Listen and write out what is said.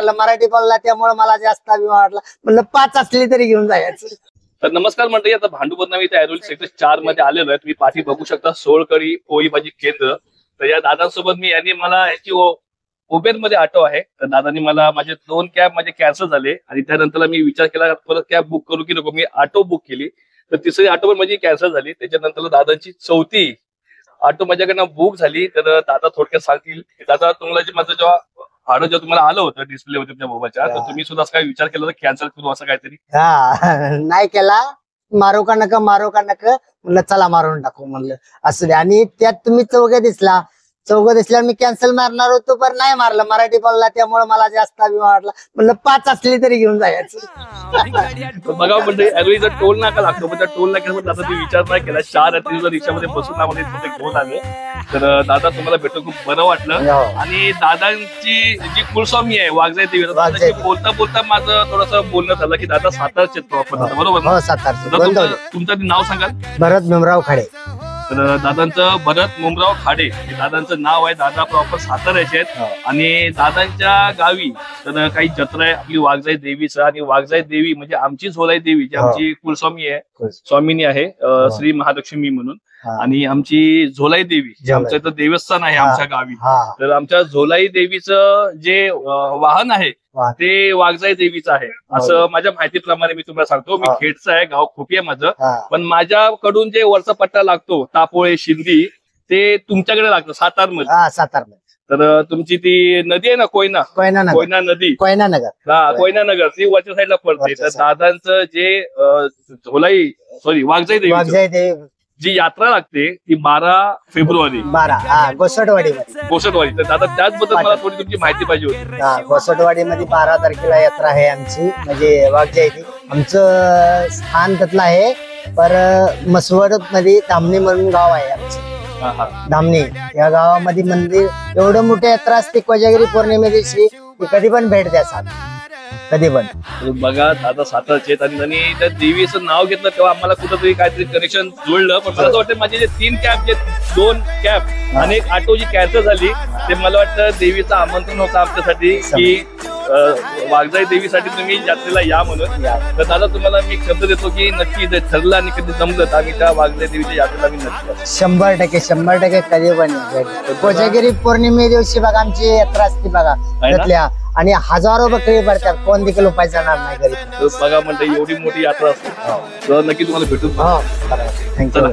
मराठी बोलला त्यामुळे मला जास्त अभिमान वाटला. म्हणलं 5 असली तरी घेऊन जायचं. तर नमस्कार मंडळी, आता भांडूपत इथे ऐरोली सेक्टर 4 मध्ये आलेलो आहे. तुम्ही पाठी बघू शकता सोळकढी पोळी भाजी केंद्र. तर या दादांसोबत मी यांनी मला याची उबेर मध्ये ऑटो आहे. तर दादांनी मला माझे 2 कॅब माझे कॅन्सल झाले आणि त्यानंतर मी विचार केला परत कॅब बुक करू की नको. मी ऑटो बुक केली तर तिसरी ऑटो पण माझी कॅन्सल झाली. त्याच्यानंतर दादांची 4थी ऑटो माझ्याकडनं बुक झाली. तर दादा थोडक्यात सांगतील. दादा तुम्हाला जे माझं जेव्हा भाडं जेव्हा तुम्हाला आलं होतं डिस्प्ले होते तुमच्या मोबाईलच्या, तर तुम्ही सुद्धा काय विचार केला तर कॅन्सल करू असं काहीतरी? नाही केला. मारू का नका म्हणलं चला मारून टाकू म्हणलं असू दे. आणि त्यात तुम्ही चौघे दिसल्यावर मी कॅन्सल मारणार होतो पण नाही मारलं. मराठी बोलला त्यामुळे मला जास्त अभिमान वाटला. म्हणलं 5 असली तरी घेऊन जायचं. बघा म्हणजे ऐरोलीचा टोल नाका लागतो, पण त्या टोल नाक्यावर दादा मी विचार नाही केला. 4 रात्री रिक्षामध्ये बसून आम्हाला घेऊन आले. तर दादा तुम्हाला भेटून खूप बरं वाटलं. आणि दादांची जी कुलस्वामी आहे वाघजाई देवी, बोलता बोलता माझं थोडंसं बोलणं झालं की दादा सातारचे बरोबर? हो, सातारचे. तुमचं नाव सांगाल? भरत मुमराव खाडे. तर दादांचं भरत मुमराव खाडे हे दादांचं नाव आहे. दादा प्रॉपर साताऱ्याचे आहेत. आणि दादांच्या गावी तर काही जत्रा आहे आपली वाघजाई देवीचं. आणि वाघजाई देवी म्हणजे आमची झोलाई देवी जी आमची कुलस्वामी आहे, स्वामिनी आहे श्री महालक्ष्मी म्हणून. आणि आमची झोलाई देवी आमचं इथं देवस्थान आहे आमच्या गावी. तर आमच्या झोलाई देवीचं जे वाहन आहे ते वाघजाई देवीचं आहे असं माझ्या माहितीप्रमाणे मी तुम्हाला सांगतो. मी खेडचं आहे, गाव खोपी आहे माझं. पण माझ्याकडून जे वरचा पट्टा लागतो तापोळे शिंदी ते तुमच्याकडे लागतं सातारमध्ये. तर तुमची ती नदी आहे ना कोयना नदी, कोयना नगर ती वरच्या साईडला पडते. तर दादांचं जे वाघजाई देवी जी यात्रा लागते ती 12 फेब्रुवारी गोसटवाडी. तर दादा त्याचबद्दल मला थोडी तुमची माहिती पाहिजे होती. गोसटवाडी मध्ये 12 तारखेला यात्रा आहे आमची, म्हणजे वाघजाई. आमचं स्थान त्यातलं आहे. पर मसवड मध्ये धामणी म्हणून गाव आहे आमचं. धामणी या गावामध्ये मंदिर एवढं मोठी यात्रा असते कोजागिरी पौर्णिमे दिवशी. कधी पण भेट द्या कधी पण. बघा दादा सातारचे आणि त्या देवीचं नाव घेतलं तेव्हा आम्हाला कुठंतरी काहीतरी कनेक्शन जुळलं. पण मला असं वाटतं माझे जे 3 कॅब, 2 कॅब आणि एक ऑटो जी कॅन्सल झाली ते मला वाटतं देवीचं आमंत्रण होतं आमच्यासाठी की वाघजाई देवीसाठी तुम्ही यात्रेला या म्हणून. तर दादा तुम्हाला मी शब्द देतो की नक्की जर ठरलं आणि कधी जमलं तर आम्ही त्या वाघजाई देवीच्या यात्रेला मी नक्की 100% कधी पण. कोजागिरी पौर्णिमे दिवशी बघा आमची यात्रा असते बघा त्यातल्या. आणि हजारो बकरी भरतात, कोण देखील उपाय जाणार नाही घरी. बघा म्हणजे एवढी मोठी यात्रा असते. नक्की तुम्हाला भेटून. थँक्यू.